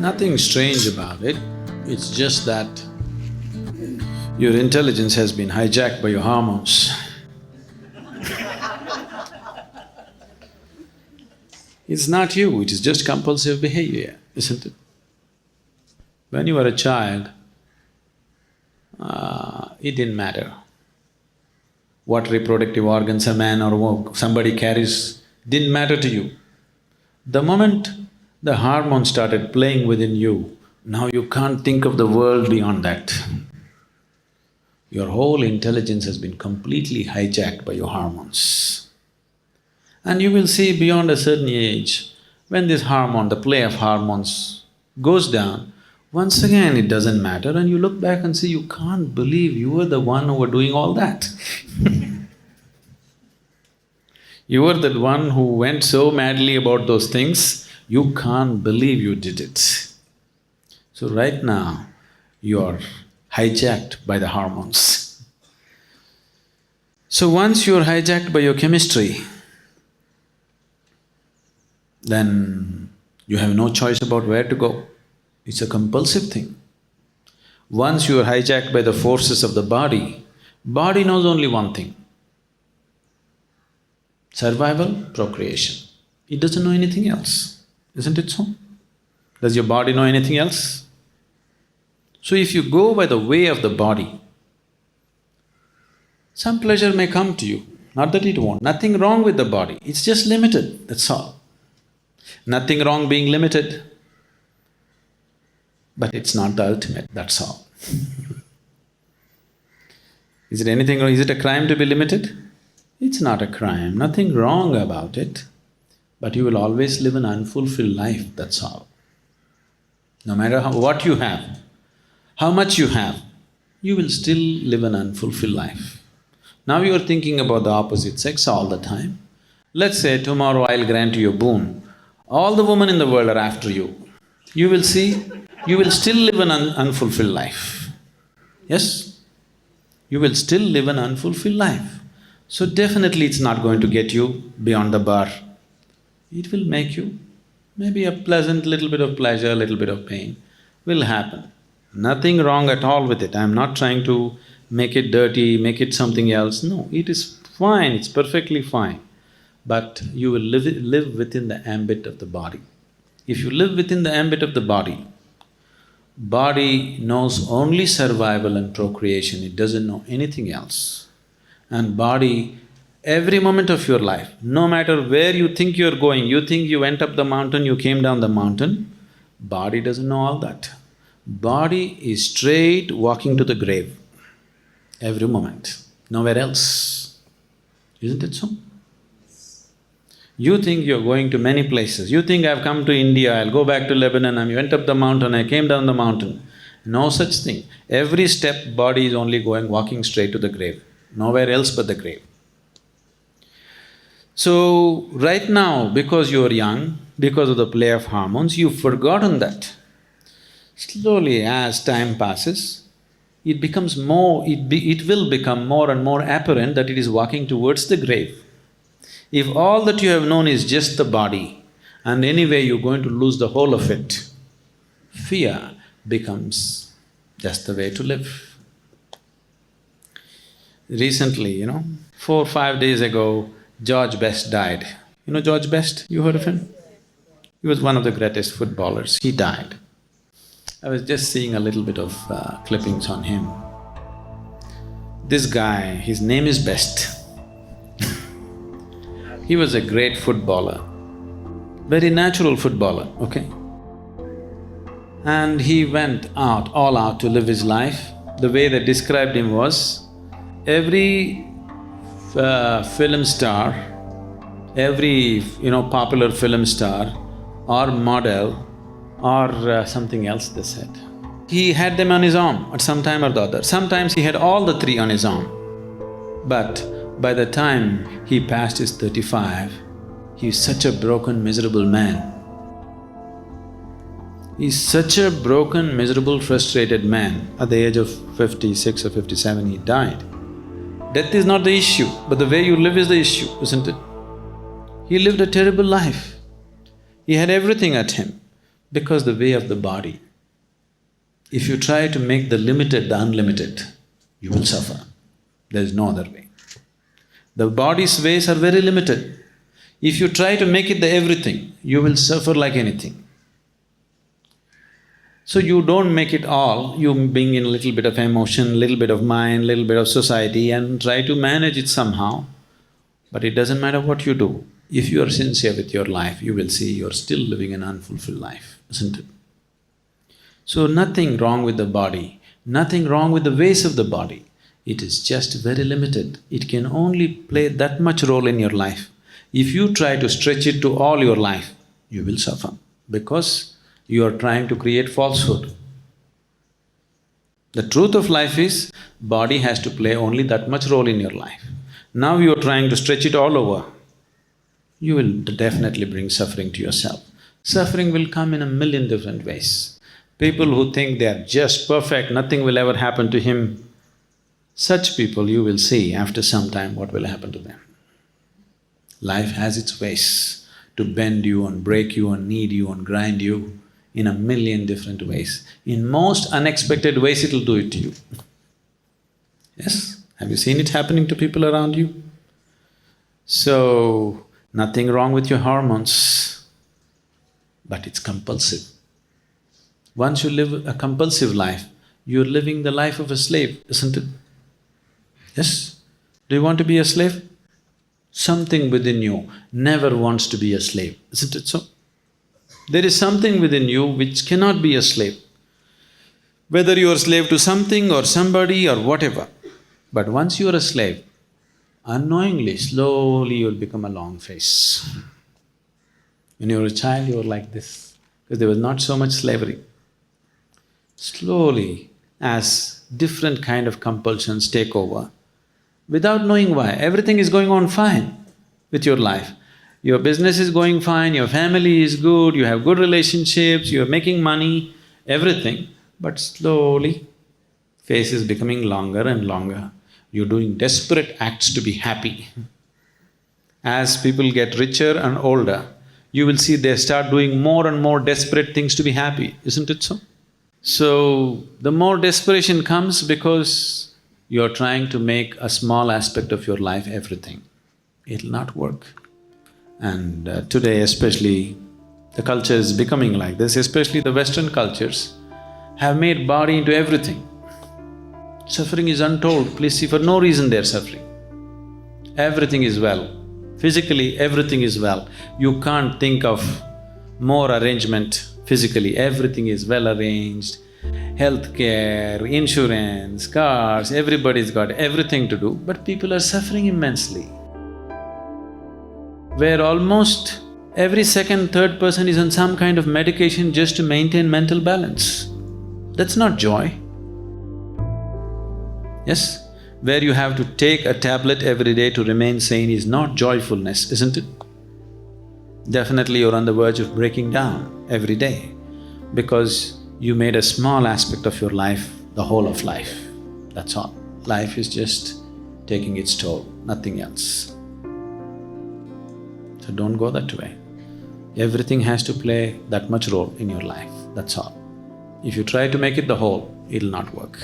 Nothing strange about it, it's just that your intelligence has been hijacked by your hormones. It's not you, it is just compulsive behavior, isn't it? When you were a child, it didn't matter what reproductive organs a man or somebody carries, didn't matter to you. The moment the hormone started playing within you, now you can't think of the world beyond that. Your whole intelligence has been completely hijacked by your hormones. And you will see beyond a certain age, when this hormone, the play of hormones goes down, once again it doesn't matter and you look back and say, you can't believe you were the one who were doing all that. You were the one who went so madly about those things, you can't believe you did it. So right now, you're hijacked by the hormones. So once you're hijacked by your chemistry, then you have no choice about where to go. It's a compulsive thing. Once you are hijacked by the forces of the body knows only one thing: survival, procreation. It doesn't know anything else, isn't it so? Does your body know anything else? So if you go by the way of the body, some pleasure may come to you, not that it won't. Nothing wrong with the body, it's just limited, that's all. Nothing wrong being limited, but it's not the ultimate, that's all. Is it anything wrong? Is it a crime to be limited? It's not a crime, nothing wrong about it, but you will always live an unfulfilled life, that's all. No matter what you have, how much you have, you will still live an unfulfilled life. Now you are thinking about the opposite sex all the time. Let's say tomorrow I'll grant you a boon, all the women in the world are after you. You will see, you will still live an unfulfilled life. Yes? You will still live an unfulfilled life. So definitely it's not going to get you beyond the bar. It will make you maybe a pleasant little bit of pleasure, little bit of pain will happen. Nothing wrong at all with it. I'm not trying to make it dirty, make it something else. No, it is fine, it's perfectly fine. But you will live within the ambit of the body. If you live within the ambit of the body knows only survival and procreation, it doesn't know anything else. And body, every moment of your life, no matter where you think you're going, you think you went up the mountain, you came down the mountain, body doesn't know all that. Body is straight walking to the grave, every moment, nowhere else. Isn't it so? You think you're going to many places, you think I've come to India, I'll go back to Lebanon, I went up the mountain, I came down the mountain. No such thing. Every step, body is only walking straight to the grave, nowhere else but the grave. So, right now, because you're young, because of the play of hormones, you've forgotten that. Slowly, as time passes, it becomes more… it will become more and more apparent that it is walking towards the grave. If all that you have known is just the body, and anyway you're going to lose the whole of it, fear becomes just the way to live. Recently, 4 or 5 days ago, George Best died. You know George Best? You heard of him? He was one of the greatest footballers, he died. I was just seeing a little bit of clippings on him. This guy, his name is Best. He was a great footballer, very natural footballer, okay? And he went out, all out to live his life. The way they described him was, every film star, every popular film star or model or something else they said, he had them on his arm at some time or the other. Sometimes he had all the three on his arm. But by the time he passed his 35, he's such a broken, miserable man. He's such a broken, miserable, frustrated man. At the age of 56 or 57, he died. Death is not the issue, but the way you live is the issue, isn't it? He lived a terrible life. He had everything at him, because the way of the body. If you try to make the limited the unlimited, you will suffer. There is no other way. The body's ways are very limited. If you try to make it the everything, you will suffer like anything. So you don't make it all, you bring in a little bit of emotion, little bit of mind, little bit of society and try to manage it somehow. But it doesn't matter what you do. If you are sincere with your life, you will see you're still living an unfulfilled life, isn't it? So nothing wrong with the body, nothing wrong with the ways of the body. It is just very limited. It can only play that much role in your life. If you try to stretch it to all your life, you will suffer because you are trying to create falsehood. The truth of life is, body has to play only that much role in your life. Now you are trying to stretch it all over, you will definitely bring suffering to yourself. Suffering will come in a million different ways. People who think they are just perfect, nothing will ever happen to him, such people you will see after some time what will happen to them. Life has its ways to bend you and break you and knead you and grind you in a million different ways. In most unexpected ways it'll do it to you. Yes? Have you seen it happening to people around you? So, nothing wrong with your hormones, but it's compulsive. Once you live a compulsive life, you're living the life of a slave, isn't it? Yes? Do you want to be a slave? Something within you never wants to be a slave, isn't it so? There is something within you which cannot be a slave. Whether you are a slave to something or somebody or whatever, but once you are a slave, unknowingly, slowly you'll become a long face. When you were a child, you were like this, because there was not so much slavery. Slowly, as different kind of compulsions take over, without knowing why, everything is going on fine with your life. Your business is going fine, your family is good, you have good relationships, you're making money, everything, but slowly, face is becoming longer and longer. You're doing desperate acts to be happy. As people get richer and older, you will see they start doing more and more desperate things to be happy, isn't it so? So, the more desperation comes because you're trying to make a small aspect of your life everything. It'll not work. And today especially, the culture is becoming like this, especially the Western cultures have made body into everything. Suffering is untold, please see, for no reason they're suffering. Everything is well, physically everything is well. You can't think of more arrangement physically, everything is well arranged. Healthcare, insurance, cars, everybody's got everything to do, but people are suffering immensely. Where almost every second, third person is on some kind of medication just to maintain mental balance. That's not joy. Yes? Where you have to take a tablet every day to remain sane is not joyfulness, isn't it? Definitely you're on the verge of breaking down every day because you made a small aspect of your life the whole of life, that's all. Life is just taking its toll, nothing else. So don't go that way. Everything has to play that much role in your life, that's all. If you try to make it the whole, it'll not work.